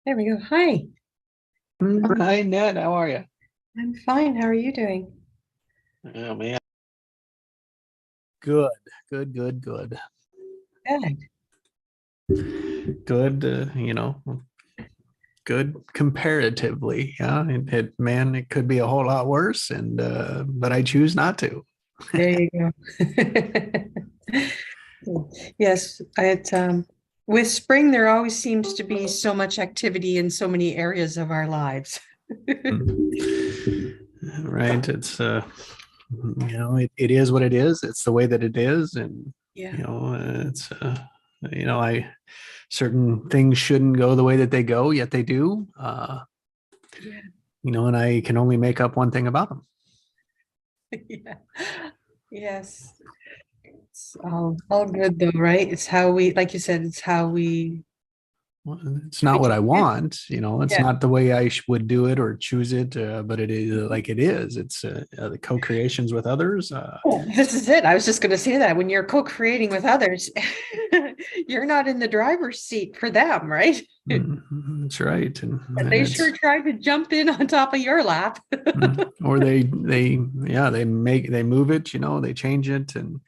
There we go. Hi, Hi, Ned. How are you? I'm fine. How are you doing? Oh man. Good, good. Good. Good, good comparatively. Yeah, man, it could be a whole lot worse, and but I choose not to. There you go. Yes, with spring there always seems to be so much activity in so many areas of our lives. Right. It is what it is. It's the way that it is, and Yeah. it's I certain things shouldn't go the way that they go, yet they do. Yeah. And I can only make up one thing about them. Yeah. Yes. It's all good though, right? It's how we, like you said, it's how Well, it's not we what take I it. want, it's Yeah. not the way I would do it or choose it, but it is like it is. It's the co-creations with others. Oh, this is it. I was just going to say that when you're co-creating with others, you're not in the driver's seat for them, right? That's right. But And they sure tried to jump in on top of your lap. or they move it, they change it, and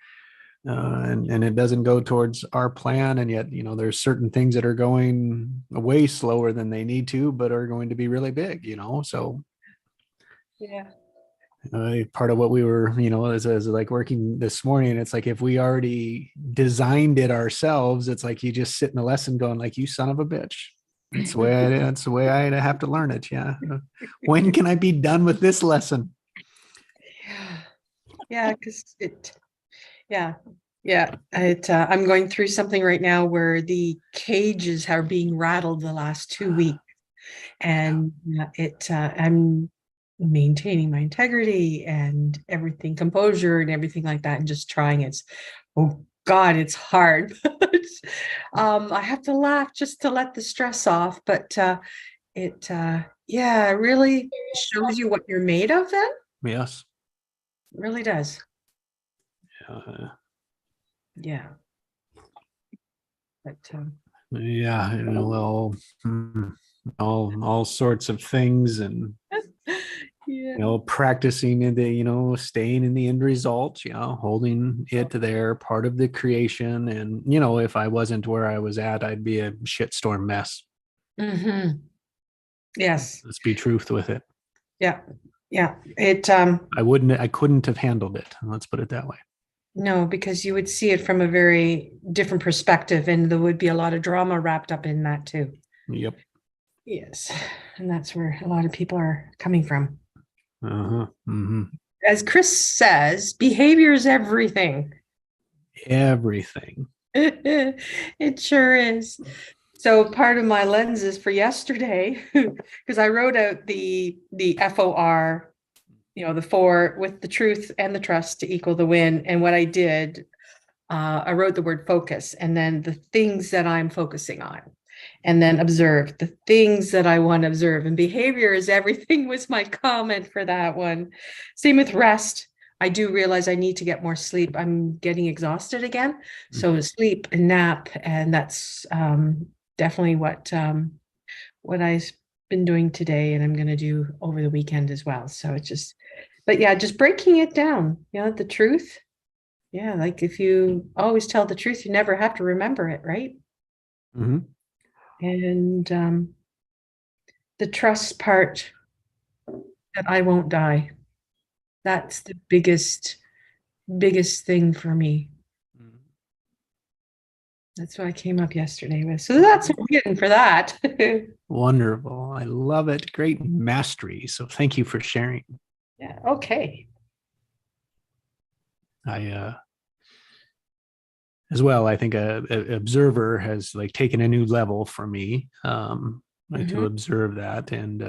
it doesn't go towards our plan. And yet, there's certain things that are going way slower than they need to, but are going to be really big, so Yeah. part of what we were, as like working this morning, it's like if we already designed it ourselves, it's like you just sit in the lesson going like, you son of a bitch. That's the way I have to learn it. Yeah. When can I be done with this lesson? Yeah. Yeah, because yeah, I'm going through something right now where the cages are being rattled the last 2 weeks, and I'm maintaining my integrity and everything, composure and everything like that, and just trying it. Oh God, it's hard. I have to laugh just to let the stress off, but yeah, it really shows you what you're made of then. Yes. It really does. Uh, Yeah. But yeah. Hmm, all sorts of things, and yeah. practicing in the, staying in the end result, holding it there, part of the creation. And, if I wasn't where I was at, I'd be a shitstorm mess. Hmm. Yes. Let's be truth with it. Yeah. Yeah. I couldn't have handled it. Let's put it that way. No, because you would see it from a very different perspective, and there would be a lot of drama wrapped up in that too. Yep. Yes. And that's where a lot of people are coming from. Uh-huh. As Chris says, behavior is everything. Everything. It sure is. So part of my lenses for yesterday, because I wrote out the FOR, the four with the truth and the trust to equal the win. And what I did, I wrote the word focus and then the things that I'm focusing on, and then observe the things that I want to observe. And behavior is everything was my comment for that one. Same with rest. I do realize I need to get more sleep. I'm getting exhausted again. So sleep and nap, and that's definitely what I've been doing today, and I'm going to do over the weekend as well. So it's just, but yeah, just breaking it down, the truth. Yeah, like if you always tell the truth, you never have to remember it, right? Mm-hmm. And the trust part that I won't die. That's the biggest thing for me. That's what I came up yesterday with. So that's what I'm getting for that. Wonderful. I love it. Great mastery. So thank you for sharing. Yeah, okay. I as well, I think a observer has like taken a new level for me, like to Mhm. observe that. And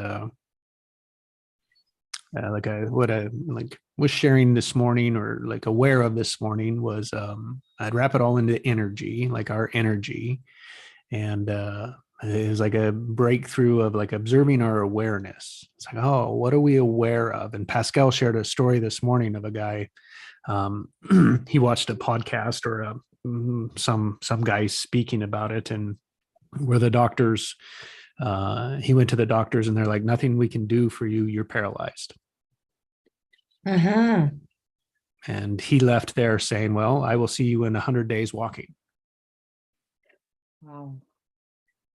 like what I like was sharing this morning, or like aware of this morning, was I'd wrap it all into energy, like our energy. And it was like a breakthrough of like observing our awareness. It's like, oh, what are we aware of? And Pascal shared a story this morning of a guy. um, he watched a podcast, or some guy speaking about it, and where the doctors He went to the doctors and they're like, nothing we can do for you. You're paralyzed. Uh-huh. And he left there saying, well, I will see you in 100 days walking. Wow.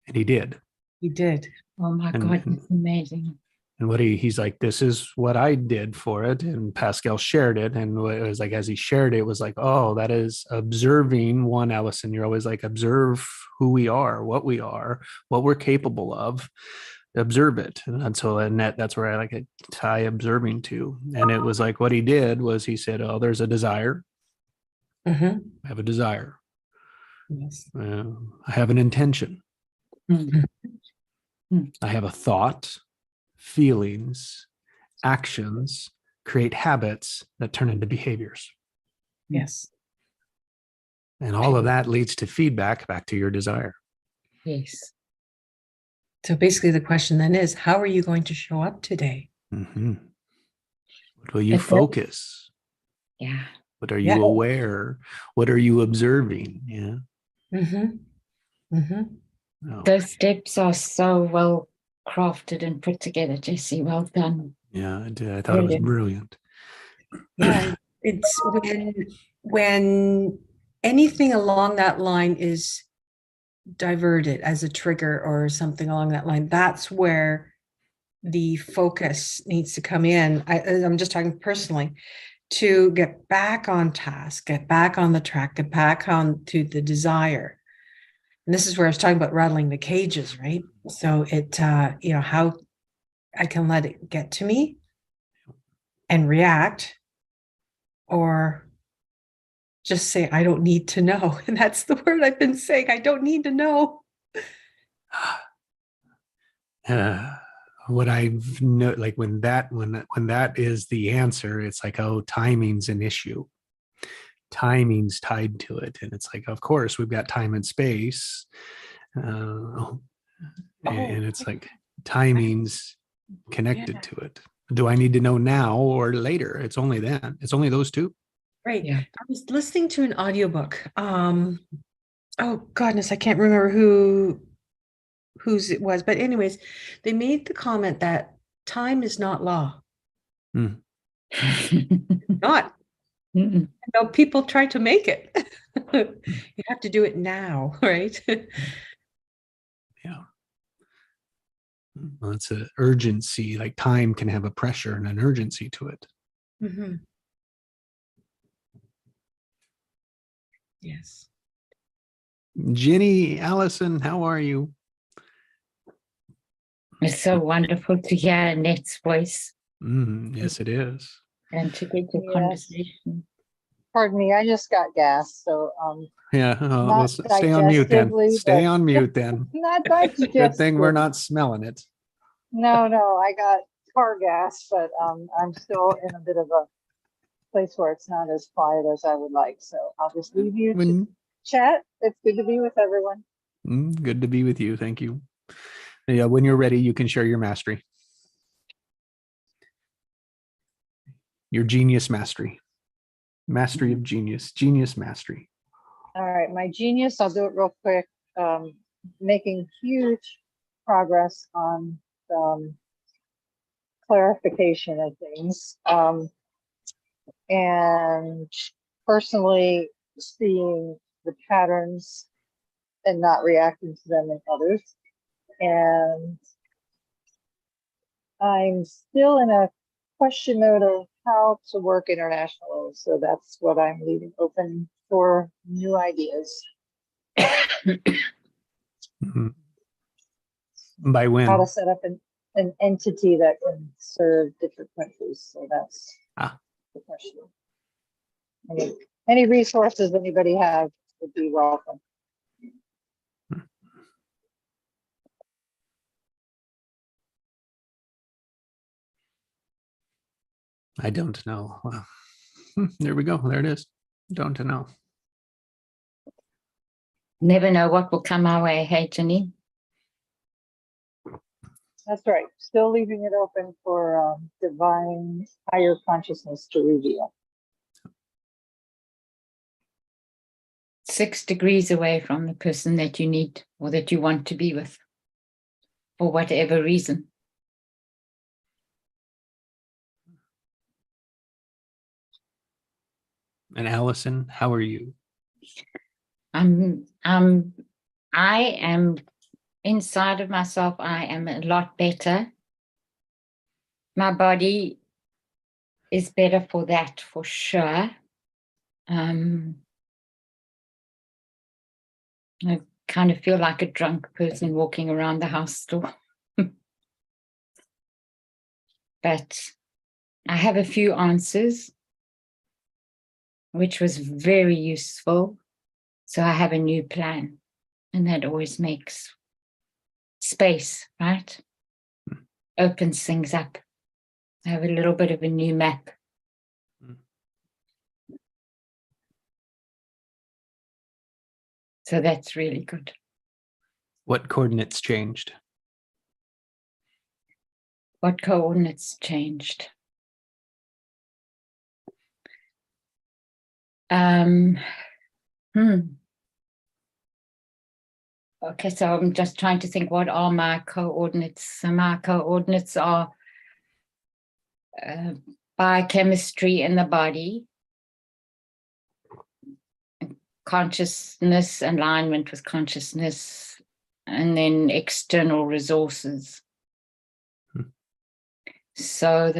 And he did. He did. Oh my God, it's amazing. And what he's like, this is what I did for it. And Pascal shared it. And it was like, as he shared it, it was like, oh, that is observing one, Allison. You're always like, observe who we are, what we're capable of. Observe it. And so Annette, that's where I like to tie observing to. And it was like, what he did was he said, oh, there's a desire. Mm-hmm. I have a desire. Yes. I have an intention. Mm-hmm. I have a thought. Feelings, actions create habits that turn into behaviors. Yes. And all of that leads to feedback back to your desire. Yes. So basically the question then is, how are you going to show up today? Mm-hmm. What will you focus? Yeah. What are you aware? What are you observing? Yeah. Mm-hmm. Mm-hmm. Oh, Those steps are so well crafted and put together, Jesse. Well done. yeah, I did. I thought it was brilliant. Yeah, it's when anything along that line is diverted as a trigger or something along that line, that's where the focus needs to come in. I'm just talking personally, to get back on task, get back on the track, get back on to the desire. And this is where I was talking about rattling the cages, right? So it, how I can let it get to me and react, or just say, I don't need to know. And that's the word I've been saying. I don't need to know. What I've know, like when that is the answer, it's like, oh, timing's an issue. Timing's tied to it, and it's like, of course, we've got time and space, and it's like timing's connected to it. Do I need to know now or later? It's only then. It's only those two. Right. Yeah. I was listening to an audiobook. Oh goodness, I can't remember whose it was, but anyways, they made the comment that time is not law. Not. Mm-mm. No, people try to make it. You have to do it now, right? Yeah. Well, it's an urgency. Like time can have a pressure and an urgency to it. Mm-hmm. Yes. Jenny, Allison, how are you? It's so wonderful to hear Annette's voice Yes, it is. and to get your Yes. conversation. Pardon me, I just got gas, so Yeah. not Well, stay on mute then. digestively, Stay but- on mute then. not digestive. Good thing we're not smelling it. No, I got car gas, but I'm still in a bit of a place where it's not as quiet as I would like. So I'll just leave you to chat. It's good to be with everyone. Good to be with you. Thank you. Yeah, when you're ready, you can share your mastery. Your genius mastery. Mastery of genius. Genius mastery. All right, my genius, I'll do it real quick. Making huge progress on clarification of things. And personally seeing the patterns and not reacting to them in others. And I'm still in a question mode of how to work internationally. So that's what I'm leaving open for new ideas. Mhm. By when? How to set up an entity that can serve different countries. So that's the question. Any resources anybody have would be welcome. I don't know. Well, there we go. There it is. Don't know. Never know what will come our way, hey, Jenny? That's right. Still leaving it open for divine higher consciousness to reveal. 6 degrees away from the person that you need or that you want to be with. for whatever reason. And Allison, how are you? I am inside of myself. I am a lot better. My body is better for that, for sure. I kind of feel like a drunk person walking around the house still. But I have a few answers, which was very useful. So I have a new plan, and that always makes space, right? Opens things up. I have a little bit of a new map. So that's really good. What coordinates changed? What coordinates changed? Okay, so I'm just trying to think, what are my coordinates? So my coordinates are biochemistry in the body, consciousness, alignment with consciousness, and then external resources. So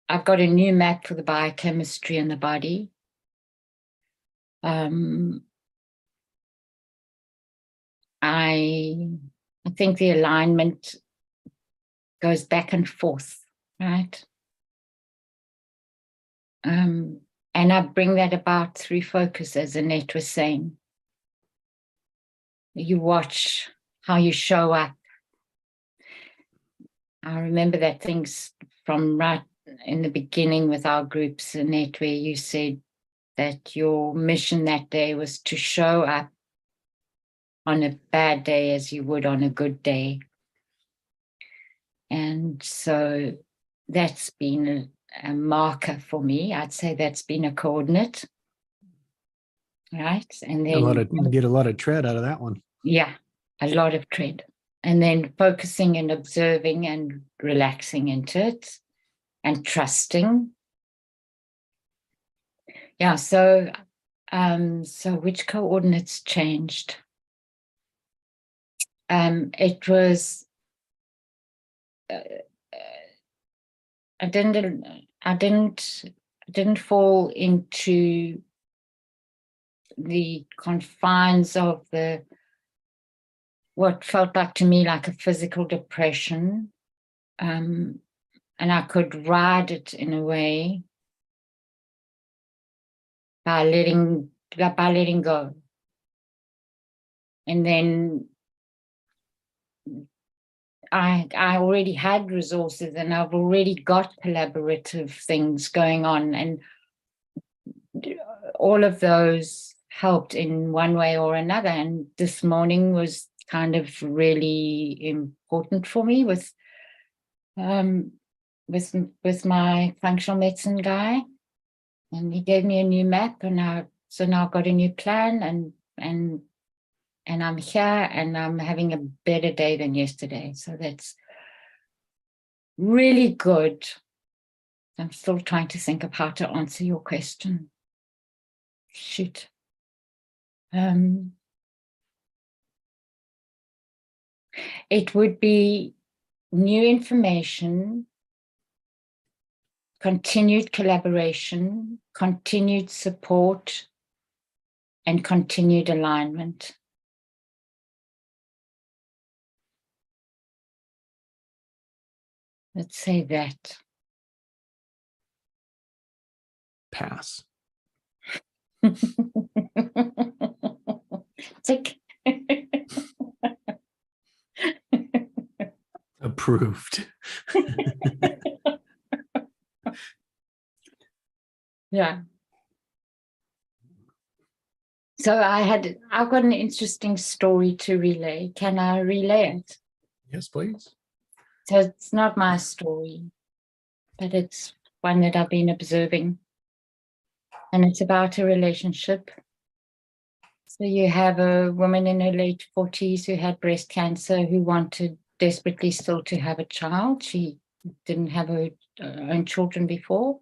I've got a new map for the biochemistry in the body. I think the alignment goes back and forth, right? And I bring that about through focus, as Annette was saying. You watch how you show up. I remember that things from right in the beginning with our groups, Annette, where you said that your mission that day was to show up on a bad day as you would on a good day. And so that's been a marker for me. I'd say that's been a coordinate, right? And then Get a lot of tread out of that one. Yeah, a lot of tread. And then focusing and observing and relaxing into it and trusting. Yeah, so which coordinates changed? It was I didn't fall into the confines of what felt like to me like a physical depression, and I could ride it in a way by letting go. And then I already had resources, and I've already got collaborative things going on, and all of those helped in one way or another. And this morning was kind of really important for me with my functional medicine guy, and he gave me a new map, and now I've got a new plan, and I'm here, and I'm having a better day than yesterday. So that's really good. I'm still trying to think of how to answer your question. Shoot. It would be new information, continued collaboration, continued support, and continued alignment. Let's say that. Pass. Tick. Approved. Yeah. So I've got an interesting story to relay. Can I relay it? Yes, please. So it's not my story, but it's one that I've been observing. And it's about a relationship. So you have a woman in her late 40s who had breast cancer, who wanted desperately still to have a child. She didn't have her own children before.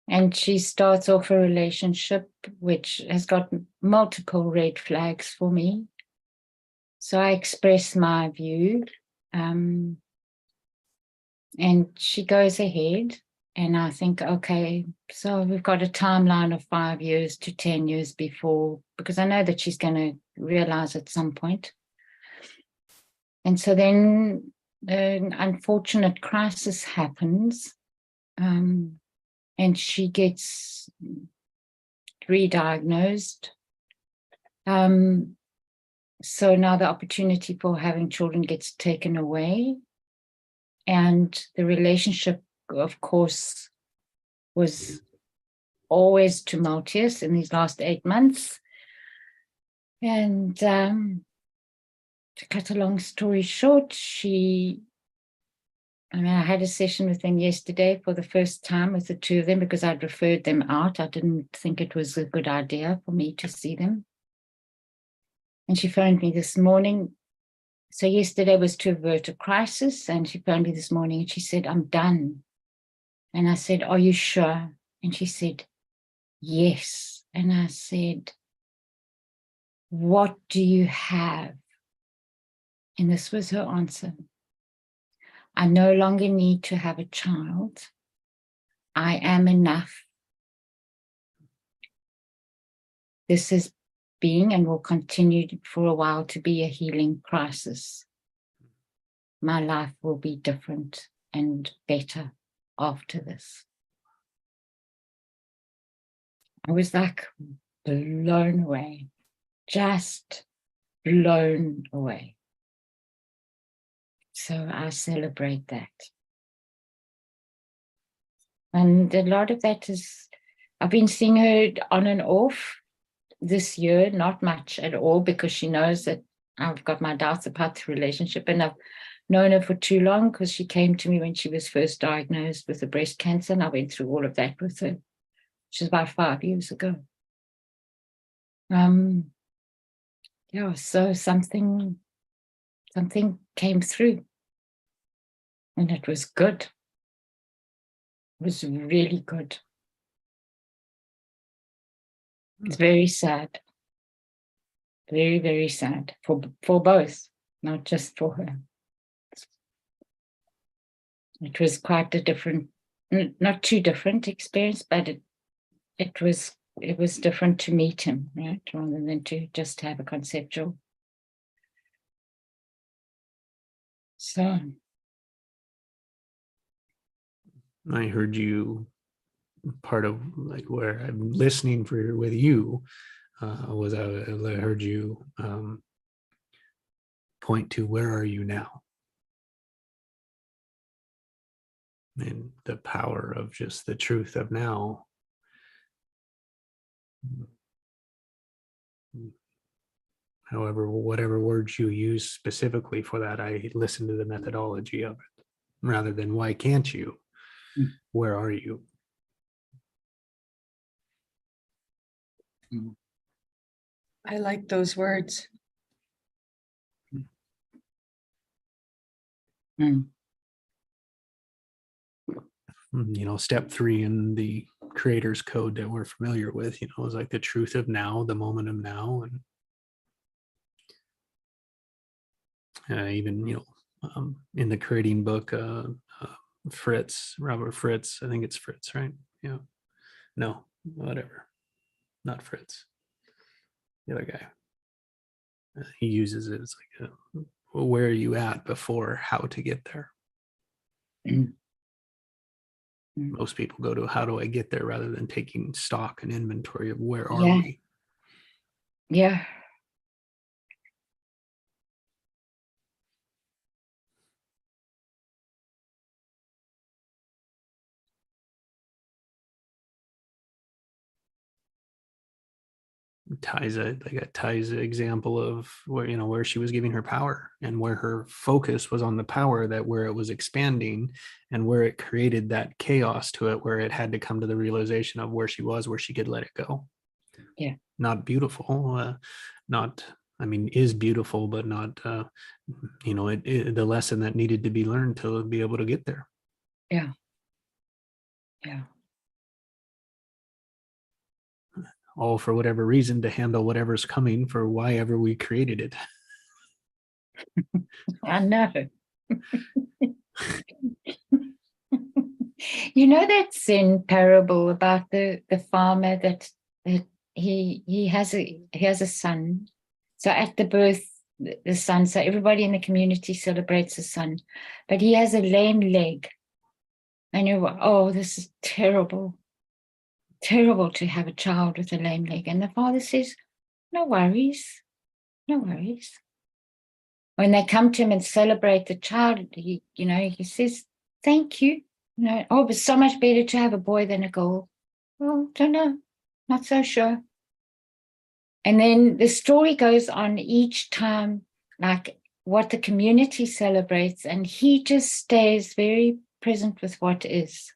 And she starts off a relationship which has got multiple red flags for me. So I express my view. And she goes ahead. And I think, okay, so we've got a timeline of 5 years to 10 years before, because I know that she's going to realize at some point. And so then an unfortunate crisis happens, and she gets re-diagnosed. So now the opportunity for having children gets taken away. And the relationship, of course, was always tumultuous in these last 8 months. And to cut a long story short, I had a session with them yesterday for the first time with the two of them because I'd referred them out. I didn't think it was a good idea for me to see them. And she phoned me this morning. So yesterday was to avert a crisis, and she phoned me this morning and she said, I'm done. And I said, are you sure? And she said, yes. And I said, what do you have? And this was her answer. I no longer need to have a child. I am enough. This is being and will continue for a while to be a healing crisis. My life will be different and better after this. I was like blown away, just blown away. So I celebrate that. And a lot of that is, I've been seeing her on and off this year, not much at all, because she knows that I've got my doubts about the relationship, and I've known her for too long because she came to me when she was first diagnosed with the breast cancer, and I went through all of that with her, which is about 5 years ago. Yeah, so something came through, and it was good. It was really good. It's very sad. Very, very sad for both, not just for her. It was quite a different, not too different experience, but it was different to meet him, right? Rather than to just have a conceptual. So I heard you, part of like where I'm listening with you was I heard you point to where are you now? And the power of just the truth of now. However, whatever words you use specifically for that, I listen to the methodology of it rather than why can't you? Where are you? I like those words. Step 3 in the creator's code that we're familiar with, is like the truth of now, the moment of now. And even, in the creating book, Robert Fritz, I think it's Fritz, right? Yeah. No, whatever. Not Fritz. The other guy. He uses it as like where are you at before how to get there. Most people go to how do I get there rather than taking stock and inventory of where are we. Yeah. Ties example of where she was giving her power and where her focus was on the power, that where it was expanding and where it created that chaos to it, where it had to come to the realization of where she was, where she could let it go. Yeah. Not beautiful, not I mean, is beautiful, but not, the lesson that needed to be learned to be able to get there. Yeah. All for whatever reason, to handle whatever's coming for why ever we created it. I know. You know that Zen parable about the farmer that he has a son. So at the birth, the son, so everybody in the community celebrates the son, but he has a lame leg. And you're, oh, this is terrible. Terrible to have a child with a lame leg. And the father says, no worries, no worries. When they come to him and celebrate the child, he says, thank you. Oh, it's so much better to have a boy than a girl. Well, don't know, not so sure. And then the story goes on each time, like what the community celebrates, and he just stays very present with what is.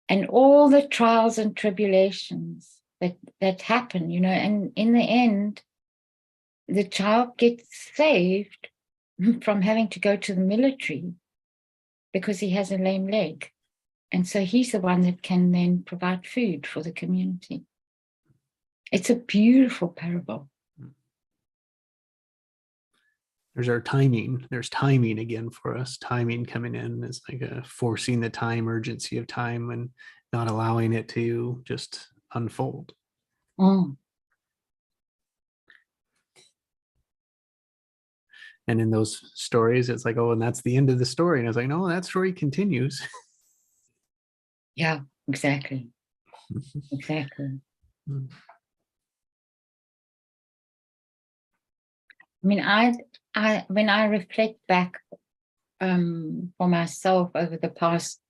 And all the trials and tribulations that happen, and in the end, the child gets saved from having to go to the military because he has a lame leg. And so he's the one that can then provide food for the community. It's a beautiful parable. There's our timing. There's timing again for us. Timing coming in is like a forcing the time, urgency of time, and not allowing it to just unfold. Mm. And in those stories, it's like, oh, and that's the end of the story. And I was like, no, that story continues. Yeah, exactly. Exactly. Mm. I mean, when I reflect back for myself over the past,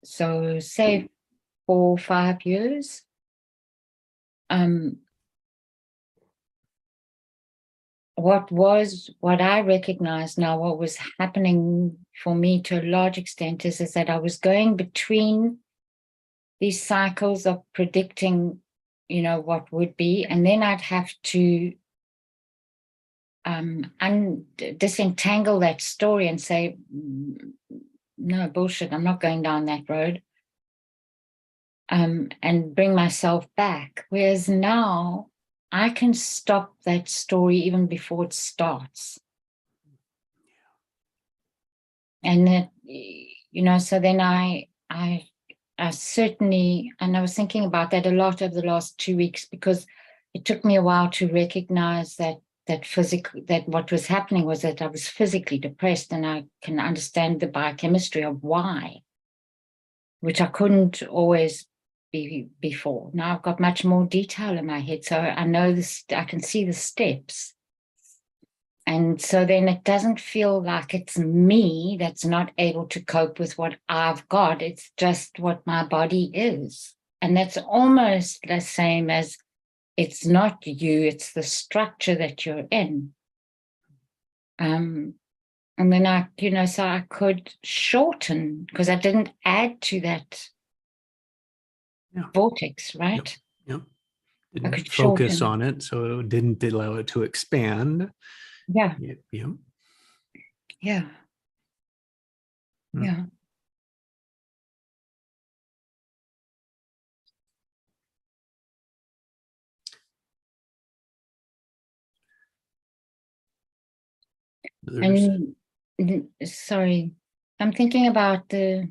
so say 4 or 5 years, what I recognize now, what was happening for me to a large extent is that I was going between these cycles of predicting, what would be, and then I'd have to disentangle that story and say, no, bullshit, I'm not going down that road, and bring myself back. Whereas now I can stop that story even before it starts. And that, so then I certainly, and I was thinking about that a lot over the last 2 weeks, because it took me a while to recognize that what was happening was that I was physically depressed, and I can understand the biochemistry of why, which I couldn't always be before. Now I've got much more detail in my head, so I know this, I can see the steps. And so then it doesn't feel like it's me that's not able to cope with what I've got. It's just what my body is. And that's almost the same as it's not you, it's the structure that you're in. And then so I could shorten, because I didn't add to that vortex, right? Yep. I Didn't could focus shorten. on it, so it didn't allow it to expand. Yeah. Yep. Yeah. Mm. Yeah. And sorry, I'm thinking about the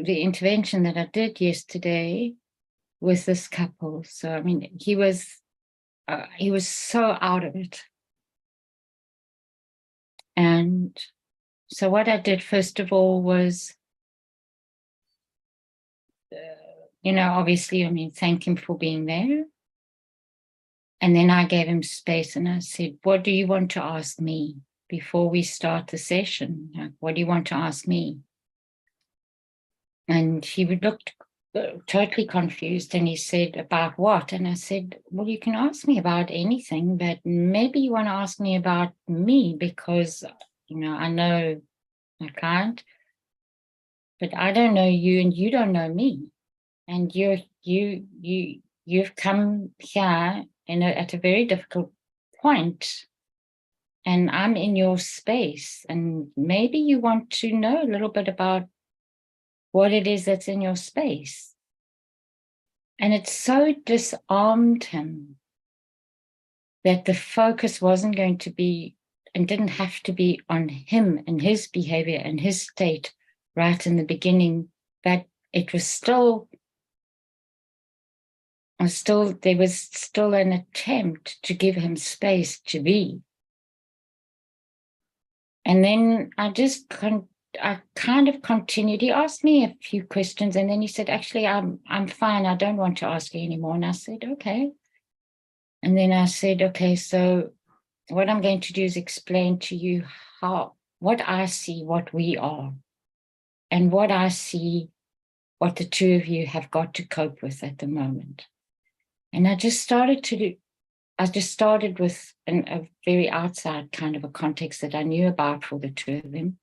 intervention that I did yesterday with this couple. So I mean, he was so out of it. And so what I did first of all was, obviously, I mean, thank him for being there. And then I gave him space and I said, what do you want to ask me before we start the session? Like, what do you want to ask me? And he would look totally confused, and he said, about what? And I said, well, you can ask me about anything, but maybe you want to ask me about me, because, I know my client, but I don't know you and you don't know me. And you you've come here at a very difficult point, and I'm in your space, and maybe you want to know a little bit about what it is that's in your space. And it so disarmed him that the focus wasn't going to be and didn't have to be on him and his behavior and his state right in the beginning, but it was still there was still an attempt to give him space to be. And then I kind of continued. He asked me a few questions, and then he said, actually, I'm fine. I don't want to ask you anymore. And I said, okay. And then I said, okay, so what I'm going to do is explain to you what I see, what we are, and what I see, what the two of you have got to cope with at the moment. And I just started with a very outside kind of a context that I knew about for the two of them.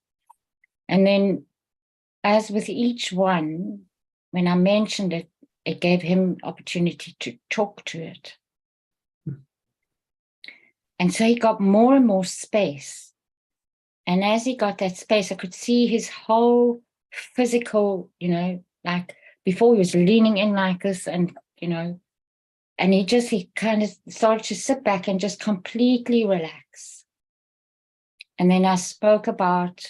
And then, as with each one, when I mentioned it, it gave him opportunity to talk to it. And so he got more and more space. And as he got that space, I could see his whole physical, like before he was leaning in like this, and, and he kind of started to sit back and just completely relax. And then I spoke about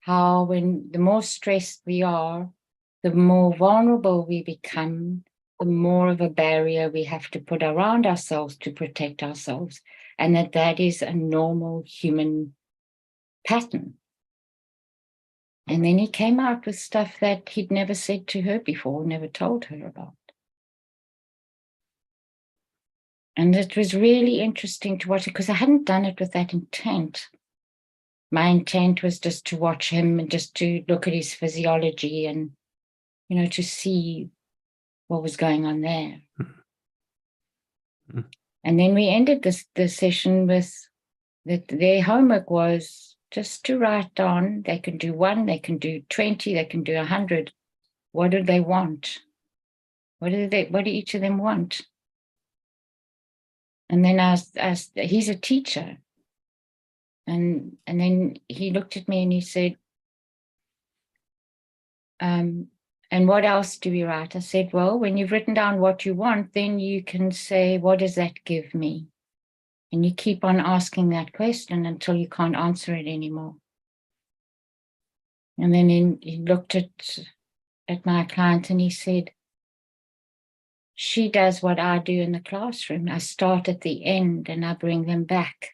how the more stressed we are, the more vulnerable we become, the more of a barrier we have to put around ourselves to protect ourselves. And that is a normal human pattern. And then he came out with stuff that he'd never said to her before, never told her about. And it was really interesting to watch it, because I hadn't done it with that intent. My intent was just to watch him and just to look at his physiology and, to see what was going on there. Mm-hmm. And then we ended the session with that their homework was just to write down. They can do 1, they can do 20, they can do 100. What do they want? What do each of them want? And then he's a teacher. And then he looked at me and he said, and what else do we write? I said, well, when you've written down what you want, then you can say, what does that give me? And you keep on asking that question until you can't answer it anymore. And then he looked at my client and he said, she does what I do in the classroom. I start at the end and I bring them back.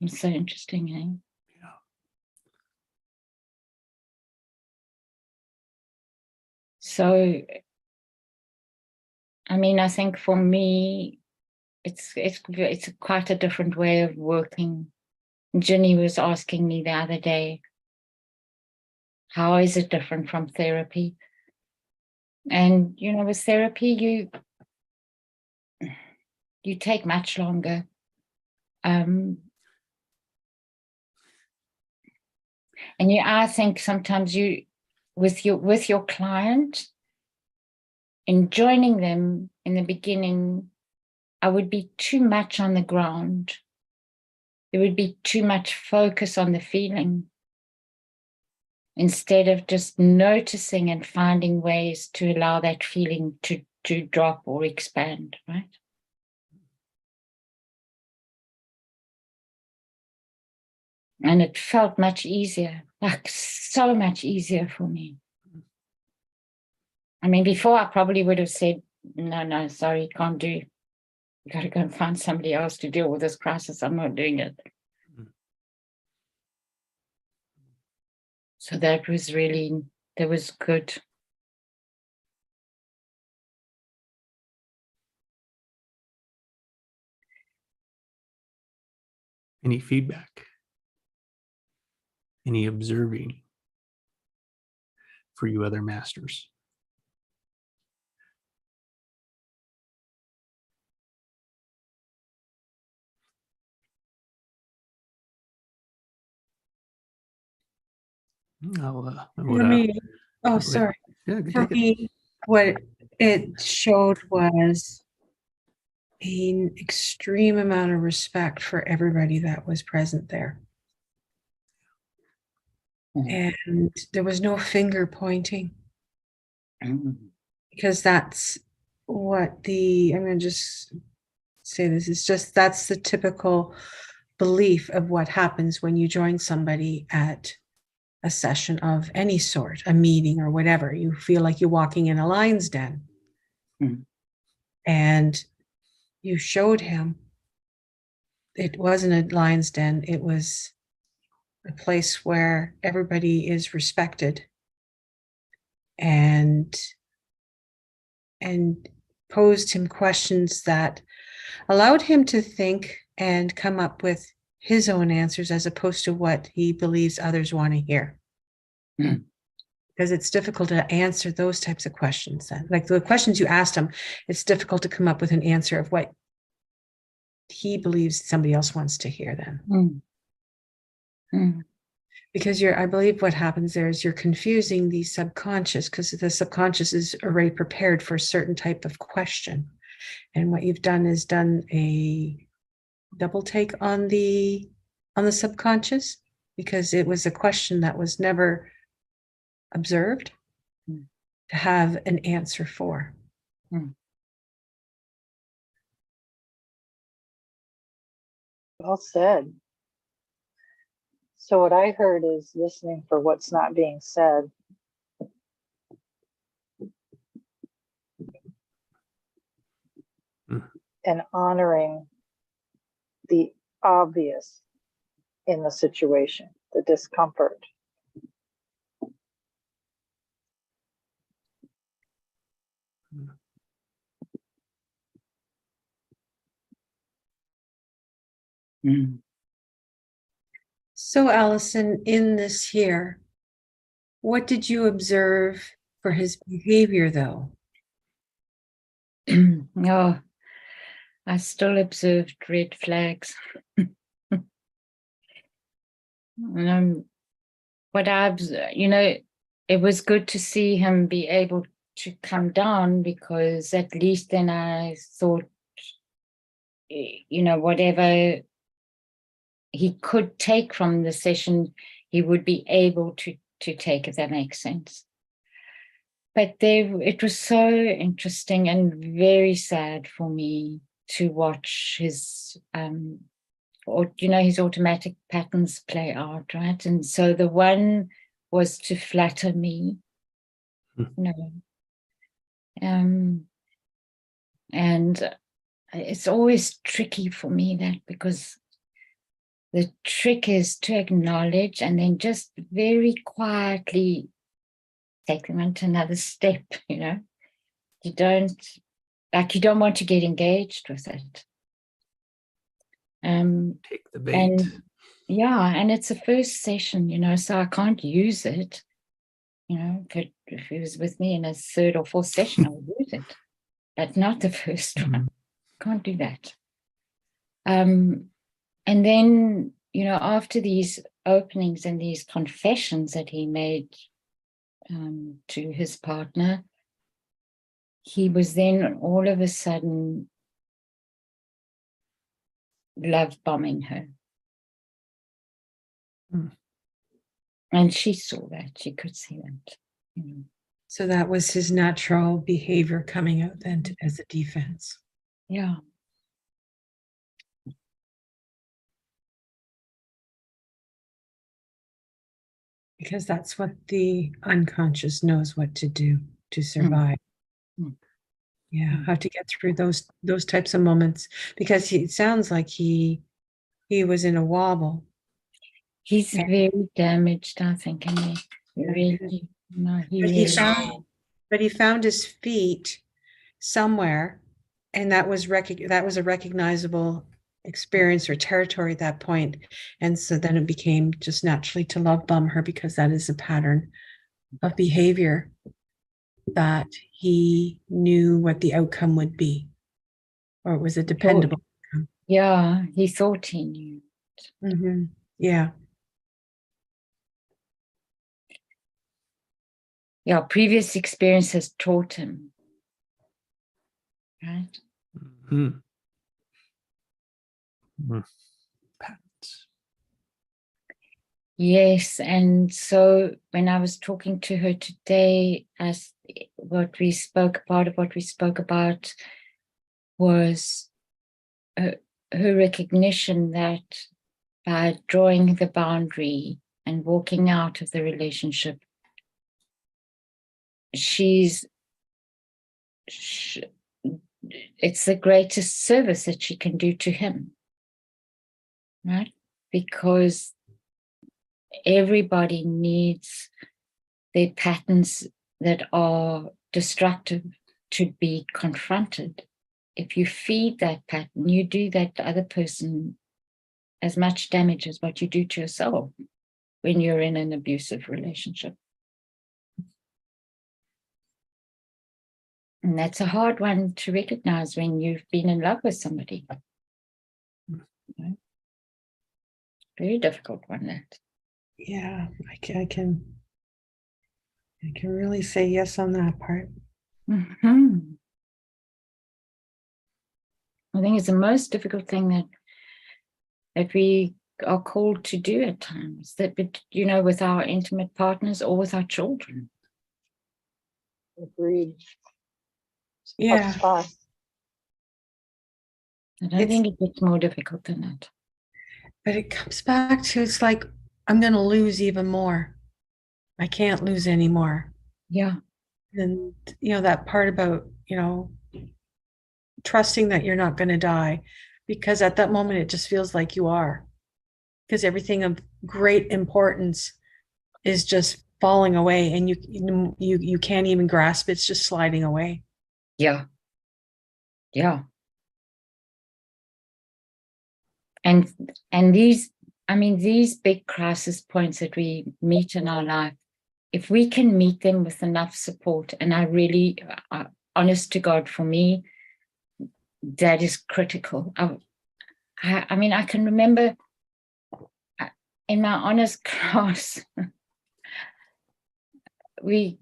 It's so interesting, eh? So, I mean, I think for me, it's quite a different way of working. Ginny was asking me the other day, how is it different from therapy? And, with therapy, you take much longer. And I think sometimes with your client, in joining them in the beginning, I would be too much on the ground. There would be too much focus on the feeling instead of just noticing and finding ways to allow that feeling to drop or expand, right? And it felt much easier, like so much easier for me. I mean, before I probably would have said, no, sorry, can't do. You got to go and find somebody else to deal with this crisis. I'm not doing it. So that was good. Any feedback? Any observing for you other masters? Sorry. Yeah, For me, what it showed was an extreme amount of respect for everybody that was present there. And there was no finger pointing, because that's what I'm going to just say this, is just, that's the typical belief of what happens when you join somebody at a session of any sort, a meeting or whatever. You feel like you're walking in a lion's den. And you showed him it wasn't a lion's den, it was a place where everybody is respected, and posed him questions that allowed him to think and come up with his own answers, as opposed to what he believes others want to hear. Because it's difficult to answer those types of questions. Like the questions you asked him, it's difficult to come up with an answer of what he believes somebody else wants to hear then. Because I believe what happens there is you're confusing the subconscious, because the subconscious is already prepared for a certain type of question. And what you've done is done a double take on the subconscious, because it was a question that was never observed to have an answer for. Well said. So what I heard is listening for what's not being said. And honoring the obvious in the situation, the discomfort. So, Allison, in this here, what did you observe for his behavior, though? Oh, I still observed red flags. What I've, it was good to see him be able to come down, because at least then I thought, whatever he could take from the session, he would be able to take, if that makes sense. But it was so interesting and very sad for me to watch his, his automatic patterns play out, right? And so the one was to flatter me, and it's always tricky for me, that, because the trick is to acknowledge and then just very quietly take them into another step. You don't want to get engaged with it. Take the bait. And it's a first session, so I can't use it. If he was with me in a third or fourth session, I would use it, but not the first one. Can't do that. And then, after these openings and these confessions that he made to his partner, he was then all of a sudden love bombing her. And she saw that, she could see that. So that was his natural behavior coming out then as a defense. Yeah. Because that's what the unconscious knows what to do to survive. Yeah, how to get through those types of moments, because it sounds like he was in a wobble. He's very damaged, I think, and he really, but he found his feet somewhere, and that was a recognizable experience or territory at that point. And so then it became just naturally to love bomb her, because that is a pattern of behavior that he knew what the outcome would be, or it was a dependable outcome. Yeah, he thought he knew. Yeah. Yeah, previous experience has taught him right? Mhm. Patents. Yes, and so when I was talking to her today, as part of what we spoke about was her recognition that by drawing the boundary and walking out of the relationship, it's the greatest service that she can do to him, right? Because everybody needs their patterns that are destructive to be confronted. If you feed that pattern, you do that other person as much damage as what you do to yourself when you're in an abusive relationship. And that's a hard one to recognize when you've been in love with somebody. Very difficult one, that. Yeah, I can really say yes on that part. Mm-hmm. I think it's the most difficult thing that we are called to do at times, that, with our intimate partners or with our children. Agreed. Yeah. Tough spot. I don't think it gets more difficult than that. But it comes back to, it's like, I'm going to lose even more. I can't lose anymore. Yeah. And, that part about, trusting that you're not going to die, because at that moment, it just feels like you are. Because everything of great importance is just falling away, and you can't even grasp it. It's just sliding away. Yeah. Yeah. And these big crisis points that we meet in our life, if we can meet them with enough support, and I really, honest to God, for me, that is critical. I can remember in my honors class, we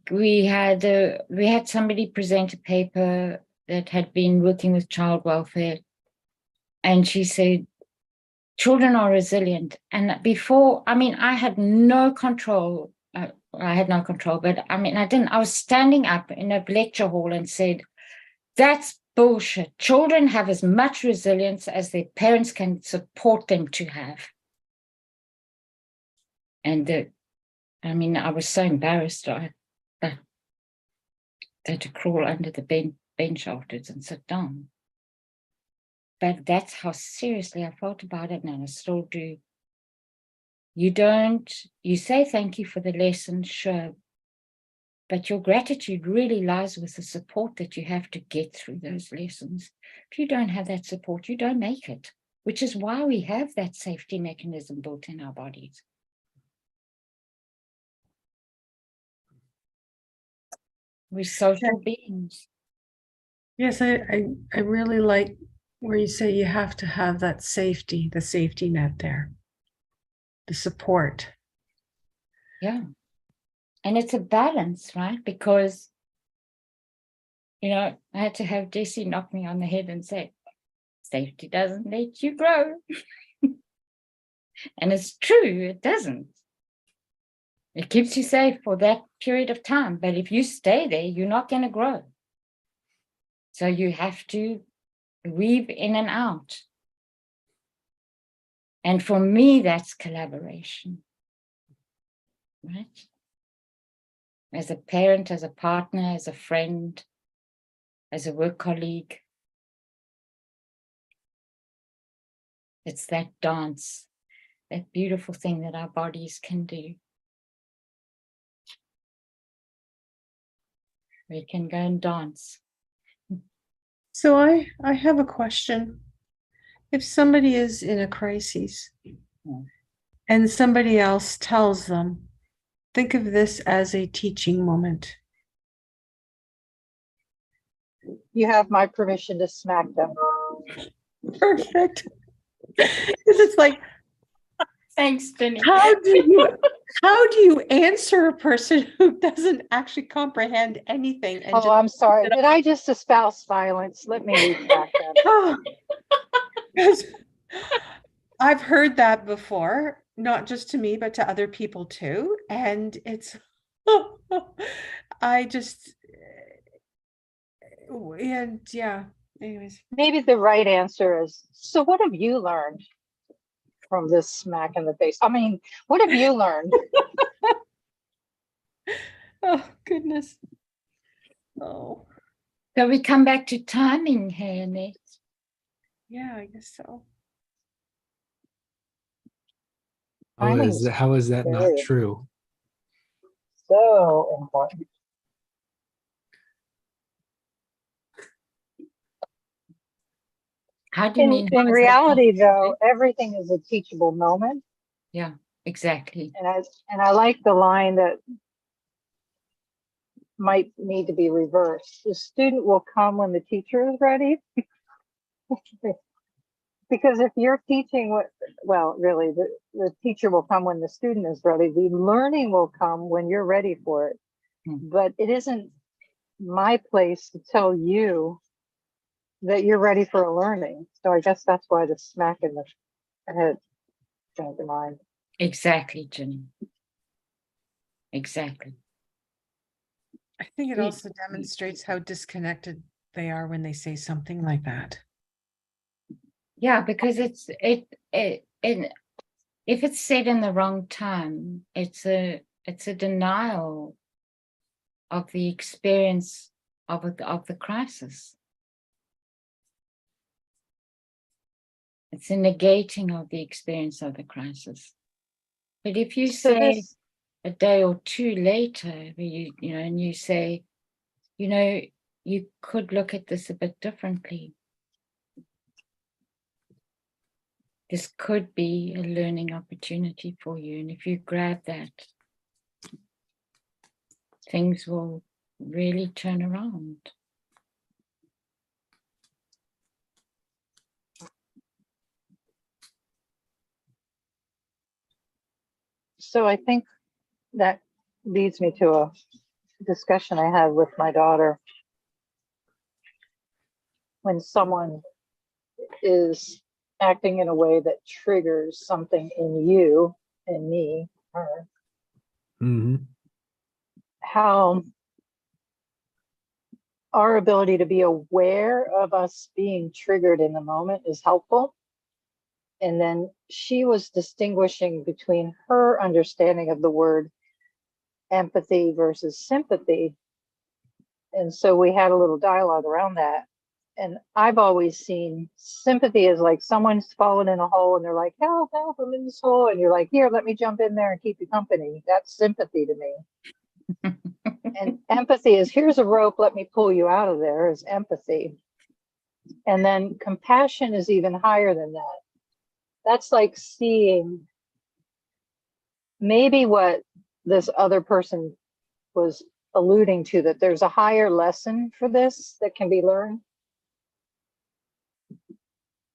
had somebody present a paper that had been working with child welfare, and she said, children are resilient. And before, I had no control. But I was standing up in a lecture hall and said, that's bullshit. Children have as much resilience as their parents can support them to have. And I was so embarrassed. I had to crawl under the bench afterwards and sit down. But that's how seriously I felt about it, and I still do. You say thank you for the lesson, sure, but your gratitude really lies with the support that you have to get through those lessons. If you don't have that support, you don't make it, which is why we have that safety mechanism built in our bodies. We're social beings. Yes, I really like where you say you have to have that safety, the safety net there, the support. Yeah. And it's a balance, right? Because, I had to have Jesse knock me on the head and say, safety doesn't let you grow. And it's true, it doesn't. It keeps you safe for that period of time. But if you stay there, you're not going to grow. So you have to weave in and out. And for me, that's collaboration, right? As a parent, as a partner, as a friend, as a work colleague. It's that dance, that beautiful thing that our bodies can do. We can go and dance. So I have a question. If somebody is in a crisis and somebody else tells them, think of this as a teaching moment. You have my permission to smack them. Perfect. Because it's like, Thanks, Jenny. how do you How do you answer a person who doesn't actually comprehend anything? And Oh, I'm sorry. Did I just espouse violence? Let me retract that. Oh, 'cause I've heard that before, not just to me, but to other people too. And it's, I just, and yeah, anyways. Maybe the right answer is, so what have you learned from this smack in the face? I mean, what have you learned? Oh, goodness. Oh, So we come back to timing here, Annette. yeah, I guess so. Timing's How is that not very- true? So important. How do you mean? how In is that reality, not though, true? everything is a teachable moment. Yeah, exactly. And I like the line that might need to be reversed. The student will come when the teacher is ready. Because if you're teaching well, really, the teacher will come when the student is ready. The learning will come when you're ready for it. But it isn't my place to tell you that you're ready for a learning. So I guess that's why the smack in the head comes to mind. Exactly, Jenny. Exactly. I think it We- also demonstrates how disconnected they are when they say something like that. Yeah, because if it's said in the wrong time, it's a denial of the experience of the crisis. It's a negating of the experience of the crisis. But if you So say this, a day or two later, you know, and you say, you know, you could look at this a bit differently. This could be a learning opportunity for you. And if you grab that, things will really turn around. so I think that leads me to a discussion I had with my daughter. When someone is acting in a way that triggers something in you and me, her, Hmm. how our ability to be aware of us being triggered in the moment is helpful. And then she was distinguishing between her understanding of the word empathy versus sympathy. And so we had a little dialogue around that. And I've always seen sympathy as like someone's fallen in a hole and they're like, help, help, I'm in this hole. And you're like, here, let me jump in there and keep you company. That's sympathy to me. And empathy is, here's a rope, let me pull you out of there, is empathy. And then compassion is even higher than that. That's like seeing maybe what this other person was alluding to, that there's a higher lesson for this that can be learned.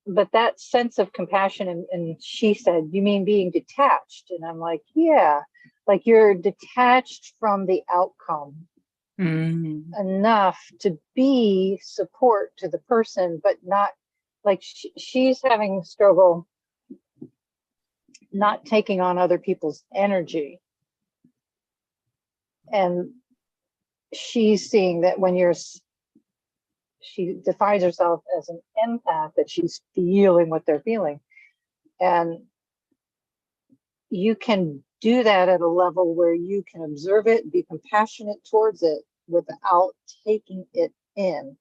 But that sense of compassion, and she said, you mean being detached? And I'm like, yeah, like you're detached from the outcome enough to be support to the person, but not like she's having struggle not taking on other people's energy. And she's seeing that when she defines herself as an empath, that she's feeling what they're feeling. And you can do that at a level where you can observe it, be compassionate towards it without taking it in.